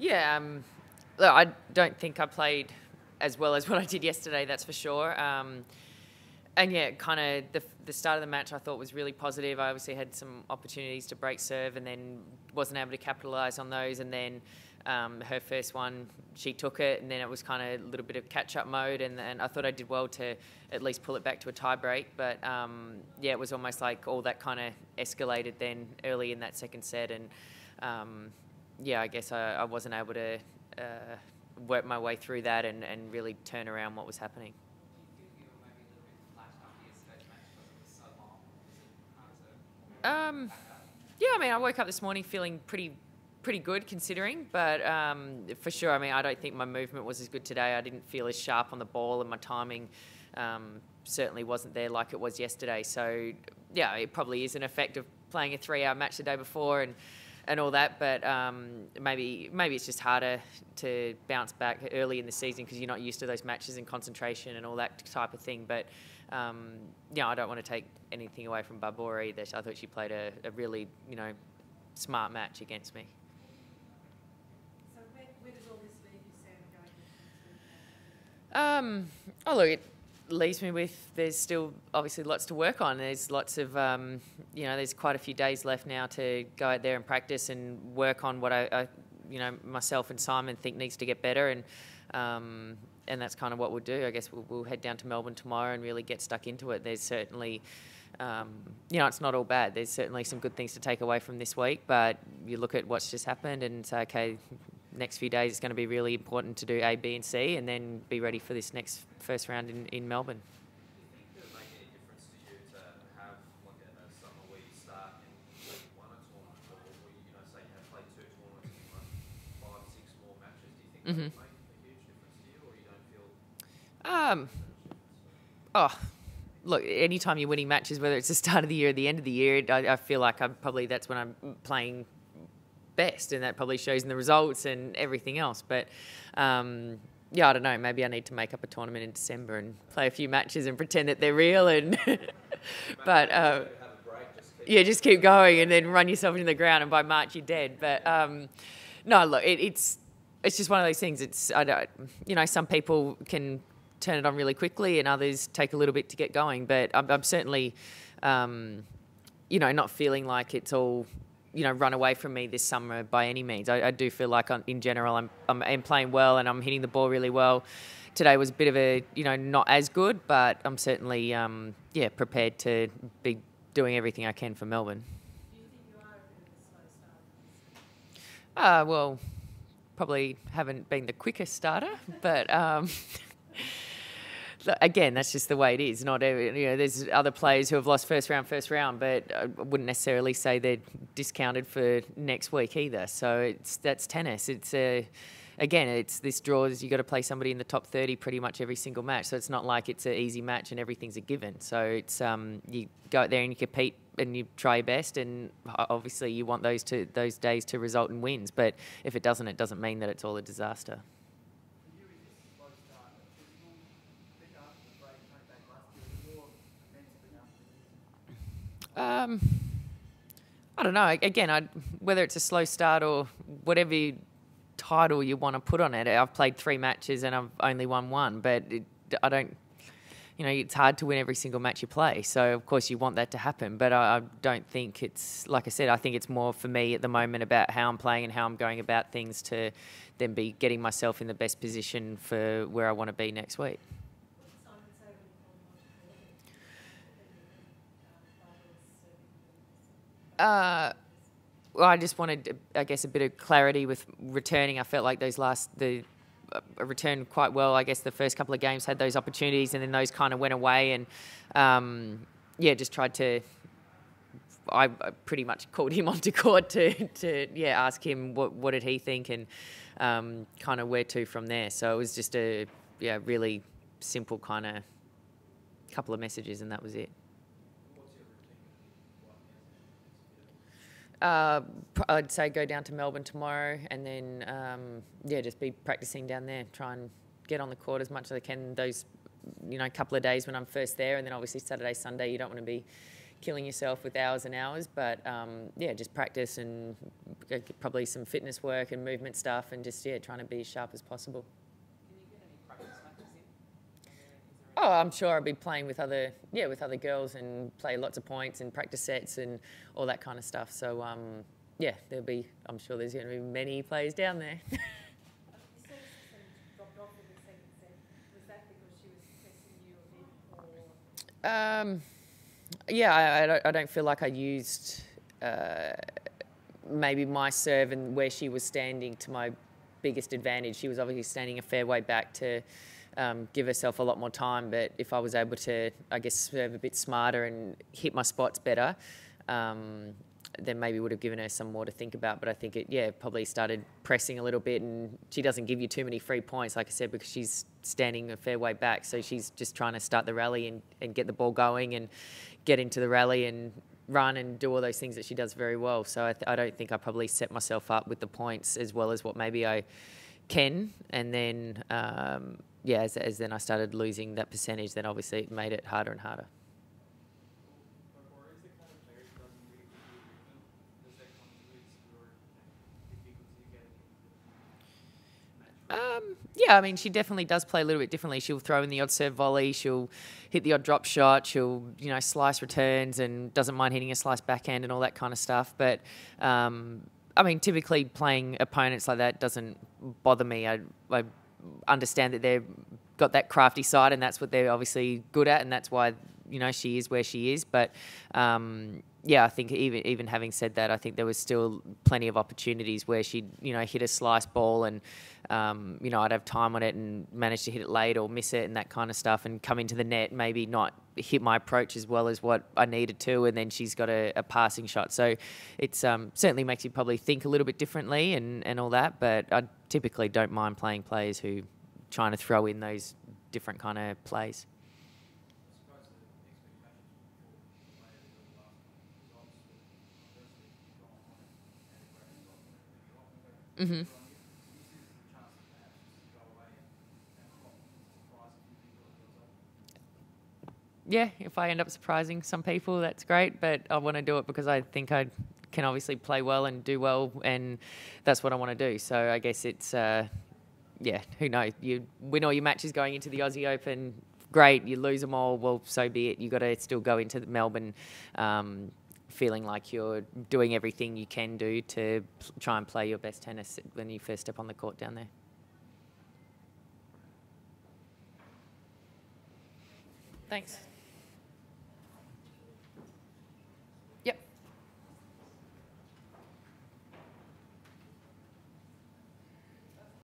Yeah, look, I don't think I played as well as what I did yesterday, that's for sure. And yeah, kind of the start of the match I thought was really positive. I obviously had some opportunities to break serve and then wasn't able to capitalise on those. And then her first one, she took it, and then it was kind of a little bit of catch-up mode. And I thought I did well to at least pull it back to a tie break. But yeah, it was almost like all that kind of escalated then early in that second set. And yeah, I guess I wasn't able to work my way through that and really turn around what was happening. Yeah, I mean, I woke up this morning feeling pretty good considering, but for sure, I mean, I don't think my movement was as good today. I didn't feel as sharp on the ball, and my timing certainly wasn't there like it was yesterday. So yeah, it probably is an effect of playing a 3-hour match the day before and all that, but maybe it's just harder to bounce back early in the season because you're not used to those matches and concentration and all that type of thing. But yeah, I don't want to take anything away from Barbora either. I thought she played a really, smart match against me. So where does all this leave you, Sam, going? Oh, look, it leaves me with there's still obviously lots to work on. There's lots of, there's quite a few days left now to go out there and practice and work on what I myself and Simon think needs to get better. And that's kind of what we'll do. I guess we'll head down to Melbourne tomorrow and really get stuck into it. There's certainly, it's not all bad. There's certainly some good things to take away from this week, but you look at what's just happened and say, okay, next few days it's going to be really important to do A, B and C and then be ready for this next first round in Melbourne. Do you think it would make any difference to you to have like a summer where you start and you won a tournament or say you have played 2 tournaments and you won 5, 6 more matches? Do you think that would make a huge difference to you, or you don't feel... Look, anytime you're winning matches, whether it's the start of the year or the end of the year, I feel like that's when I'm playing best, and that probably shows in the results and everything else. But yeah, I don't know. Maybe I need to make up a tournament in December and play a few matches and pretend that they're real. And but just keep going and then run yourself into the ground, and by March you're dead. But no, look, it's just one of those things. Some people can turn it on really quickly and others take a little bit to get going. But I'm certainly, not feeling like it's all, run away from me this summer by any means. I do feel like in general I'm playing well and I'm hitting the ball really well. Today was a bit of a, not as good, but I'm certainly, prepared to be doing everything I can for Melbourne. Do you think you are a bit of a slow starter? Well, probably haven't been the quickest starter, but... Again, that's just the way it is. Not there's other players who have lost first round, but I wouldn't necessarily say they're discounted for next week either. So that's tennis. It's this draws. You got to play somebody in the top 30 pretty much every single match. So it's not like it's an easy match and everything's a given. So it's you go out there and you compete and you try your best, and obviously you want those days to result in wins. But if it doesn't mean that it's all a disaster. I don't know. Again, whether it's a slow start or whatever title you want to put on it, I've played 3 matches and I've only won 1. But I don't, it's hard to win every single match you play. So, of course, you want that to happen. But I don't think it's, like I said, I think it's more for me at the moment about how I'm playing and how I'm going about things to then be getting myself in the best position for where I want to be next week. Well, I just wanted, I guess, a bit of clarity with returning. I felt like I returned quite well. I guess the first couple of games had those opportunities and then those kind of went away. And, just tried to... I pretty much called him onto court to ask him what did he think and kind of where to from there. So it was just a really simple kind of couple of messages and that was it. I'd say go down to Melbourne tomorrow and then, just be practicing down there. Try and get on the court as much as I can those, couple of days when I'm first there. And then obviously Saturday, Sunday, you don't want to be killing yourself with hours and hours, but yeah, just practice and probably some fitness work and movement stuff, and just trying to be as sharp as possible. Can you get any practice matches in? Oh, I'm sure I'll be playing with other girls and play lots of points and practice sets and all that kind of stuff. So yeah, I'm sure there's going to be many players down there. The service system dropped off in the second set. Was that because she was pressing you a bit, or? Yeah, I don't feel like I used maybe my serve and where she was standing to my biggest advantage. She was obviously standing a fair way back to give herself a lot more time, but if I was able to, I guess, serve a bit smarter and hit my spots better, then maybe would have given her some more to think about. But I think it, probably started pressing a little bit, and she doesn't give you too many free points, like I said, because she's standing a fair way back. So she's just trying to start the rally and get the ball going and get into the rally and run and do all those things that she does very well. So I don't think I probably set myself up with the points as well as what maybe I can. And then, as then I started losing that percentage, then obviously it made it harder and harder. Barbora is the kind of player who doesn't really do movement. Does that contribute to your difficulty getting into the match? Yeah, I mean, she definitely does play a little bit differently. She'll throw in the odd serve volley. She'll hit the odd drop shot. She'll, slice returns and doesn't mind hitting a slice backhand and all that kind of stuff. But, I mean, typically playing opponents like that doesn't bother me. I understand that they've got that crafty side and that's what they're obviously good at, and that's why, she is where she is. But, I think even having said that, I think there was still plenty of opportunities where she'd, hit a slice ball and, I'd have time on it and manage to hit it late or miss it and that kind of stuff and come into the net, maybe not hit my approach as well as what I needed to, and then she's got a passing shot. So it's certainly makes you probably think a little bit differently and all that, but I typically don't mind playing players who trying to throw in those different kind of plays. Mm-hmm. Yeah, if I end up surprising some people, that's great, but I want to do it because I think I can obviously play well and do well, and that's what I want to do. So I guess it's, who knows? You win all your matches going into the Aussie Open, great. You lose them all, well, so be it. You've got to still go into Melbourne feeling like you're doing everything you can do to try and play your best tennis when you first step on the court down there. Thanks.